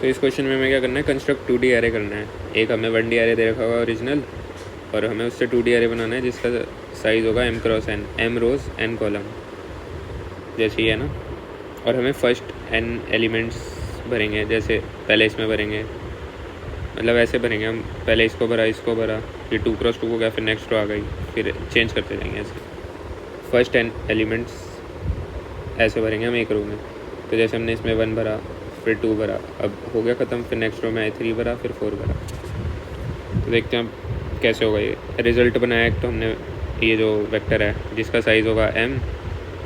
तो इस क्वेश्चन में हमें क्या करना है, कंस्ट्रक्ट 2D एरे करना है। एक हमें 1D एरे दे रखा होगा ओरिजिनल, और हमें उससे 2D एरे बनाना है जिसका साइज़ होगा m क्रॉस n, m रोज़ n कॉलम, जैसे ही है ना। और हमें फर्स्ट n एलिमेंट्स भरेंगे, जैसे पहले इसमें भरेंगे, मतलब ऐसे भरेंगे हम, पहले इसको भरा, इसको भरा, फिर 2 क्रॉस 2 को गया, फिर नेक्स्ट रो आ गई, फिर चेंज करते जाएंगे ऐसे। फर्स्ट n एलिमेंट्स ऐसे भरेंगे हम एक रो में। तो जैसे हमने इसमें 1 भरा, फिर 2 भरा, अब हो गया ख़त्म, फिर नेक्स्ट रो में 3 भरा, फिर 4 भरा। तो देखते हैं अब कैसे होगा ये रिज़ल्ट बनाया। एक तो हमने ये जो वेक्टर है जिसका साइज़ होगा m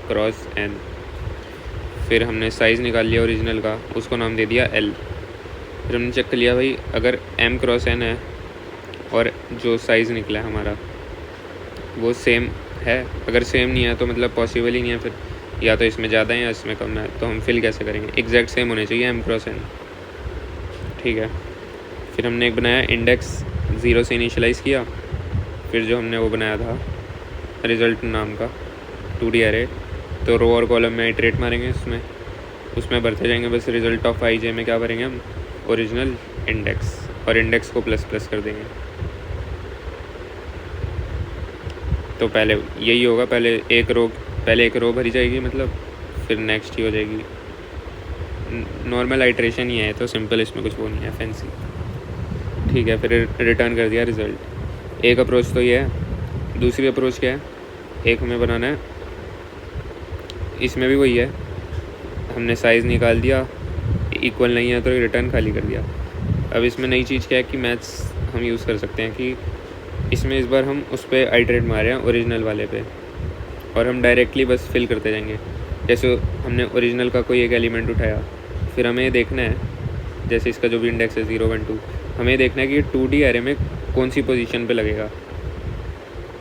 क्रॉस n, फिर हमने साइज़ निकाल लिया ओरिजिनल का, उसको नाम दे दिया l। फिर हमने चेक कर लिया भाई अगर m क्रॉस n है और जो साइज़ निकला है हमारा वो सेम है, अगर सेम नहीं है तो मतलब पॉसिबल ही नहीं है, फिर या तो इसमें ज़्यादा है या इसमें कम है, तो हम फिल कैसे करेंगे, एग्जैक्ट सेम होने चाहिए m क्रॉस n, ठीक है। फिर हमने एक बनाया इंडेक्स 0 से इनिशियलाइज़ किया, फिर जो हमने वो बनाया था रिज़ल्ट नाम का 2D एरे, तो रो और कॉलम में इटरेट मारेंगे, उसमें भरते जाएंगे बस। रिज़ल्ट ऑफ i j में क्या भरेंगे हम, ओरिजिनल इंडेक्स, और इंडेक्स को प्लस प्लस कर देंगे। तो पहले यही होगा, पहले एक रो भरी जाएगी, मतलब फिर नेक्स्ट ही हो जाएगी। नॉर्मल आइट्रेशन ही है, तो सिंपल, इसमें कुछ वो नहीं है फैंसी, ठीक है। फिर रिटर्न कर दिया रिज़ल्ट। एक अप्रोच तो ये है। दूसरी अप्रोच क्या है, एक हमें बनाना है, इसमें भी वही है, हमने साइज़ निकाल दिया, इक्वल नहीं है तो रिटर्न खाली कर दिया। अब इसमें नई चीज़ क्या है कि मैथ्स हम यूज़ कर सकते हैं कि इसमें इस बार हम उस पर आइट्रेट मारे हैं ओरिजिनल वाले पे, और हम डायरेक्टली बस फिल करते जाएंगे। जैसे हमने ओरिजिनल का कोई एक एलिमेंट उठाया, फिर हमें देखना है, जैसे इसका जो भी इंडेक्स है 0 1 2, हमें देखना है कि 2D एरे में कौन सी पोजीशन पे लगेगा,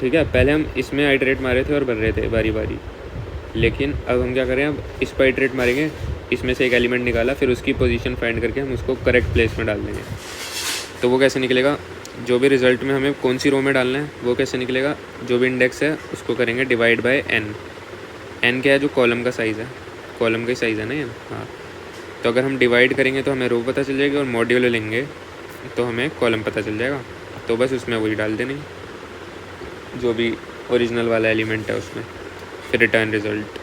ठीक है। पहले हम इसमें आइट्रेट मारे थे और भर रहे थे बारी बारी, लेकिन अब हम क्या करें, अब इस पर आइट्रेट मारेंगे, इसमें से एक एलिमेंट निकाला, फिर उसकी पोजीशन फाइंड करके हम उसको करेक्ट प्लेस में डाल देंगे। तो वो कैसे निकलेगा, जो भी रिज़ल्ट में हमें कौन सी रो में डालना है वो कैसे निकलेगा, जो भी इंडेक्स है उसको करेंगे डिवाइड बाय n क्या है, जो कॉलम का साइज़ है, कॉलम का ही साइज़ है ना ये, हाँ। तो अगर हम डिवाइड करेंगे तो हमें रो पता चल जाएगी, और मॉड्यूलो लेंगे तो हमें कॉलम पता चल जाएगा। तो बस उसमें वही डाल देने जो भी ओरिजिनल वाला एलिमेंट है उसमें, फिर रिटर्न रिज़ल्ट।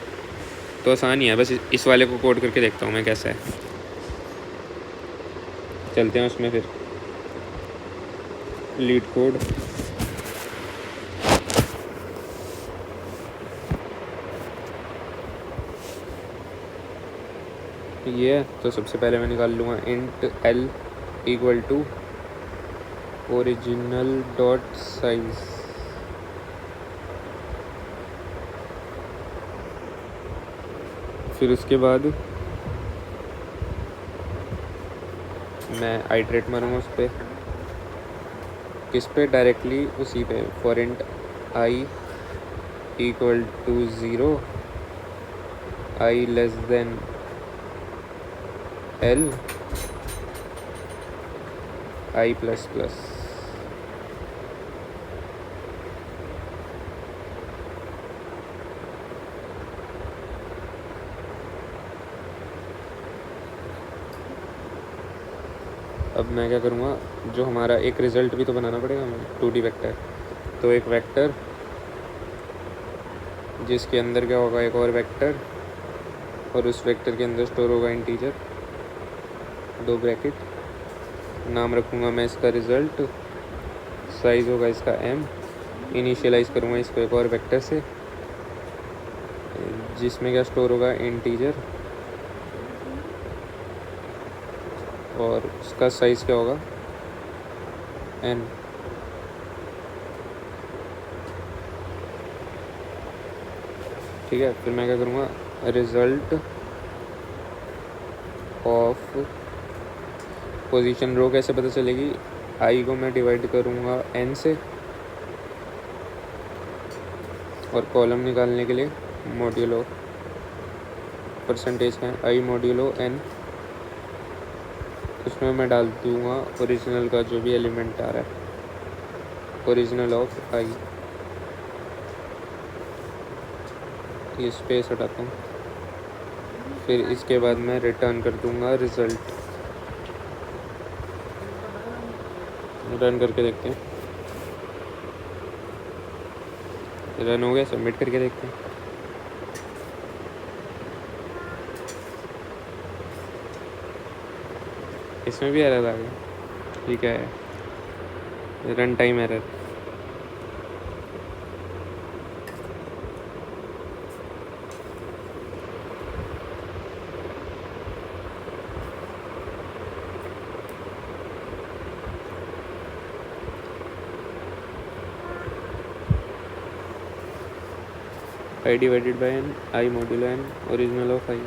तो आसान ही है, बस इस वाले को कोड करके देखता हूँ मैं कैसा है। चलते हैं उसमें, फिर लीड कोड, ये है। तो सबसे पहले मैं निकाल लूँगा int l equal to original dot size, फिर उसके बाद मैं आइट्रेट मारूँगा उस पर, किस पे, डायरेक्टली उसी पे, for int i equal to 0, i less than l, i plus plus. अब मैं क्या करूँगा, जो हमारा एक रिज़ल्ट भी तो बनाना पड़ेगा हमें, 2D वेक्टर। तो एक वेक्टर जिसके अंदर क्या होगा, एक और वेक्टर, और उस वेक्टर के अंदर स्टोर होगा इंटीजर, 2 ब्रैकेट, नाम रखूँगा मैं इसका रिज़ल्ट, साइज़ होगा इसका m, इनिशियलाइज़ करूँगा इसको एक और वेक्टर से जिसमें क्या स्टोर होगा इंटीजर, और उसका साइज़ क्या होगा n। ठीक है। फिर मैं क्या करूँगा, रिज़ल्ट ऑफ पोजीशन रो कैसे पता चलेगी, i को मैं डिवाइड करूँगा n से, और कॉलम निकालने के लिए मॉड्यूलो परसेंटेज है i मॉड्यूलो n, उसमें मैं डाल दूँगा ओरिजिनल का जो भी एलिमेंट आ रहा है, ओरिजिनल ऑफ i, ये स्पेस हटाता हूँ। फिर इसके बाद मैं रिटर्न कर दूँगा रिज़ल्ट। रन करके देखते हैं। रन हो गया, सबमिट करके देखते हैं। इसमें भी एरर आ गया। ठीक है, run time error. I divided by n, I modulo n, original of I.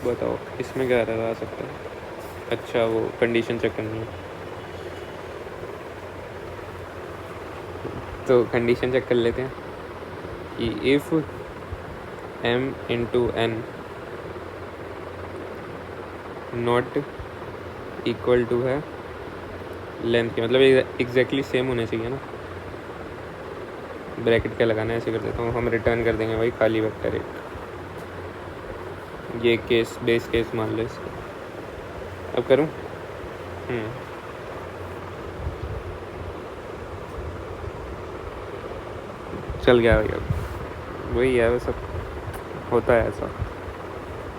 बताओ इसमें क्या एरर आ सकता है। अच्छा, वो कंडीशन चेक करनी है, तो कंडीशन चेक कर लेते हैं कि if m into n not equal to है लेंथ के, मतलब एग्जैक्टली सेम होने चाहिए ना। ब्रैकेट क्या लगाना है, ऐसे कर देता हूँ। हम रिटर्न कर देंगे भाई खाली वेक्टर एक। ये केस बेस केस मान लो इसको। अब करूँ? चल गया भाई। अब वही है, वो सब होता है ऐसा।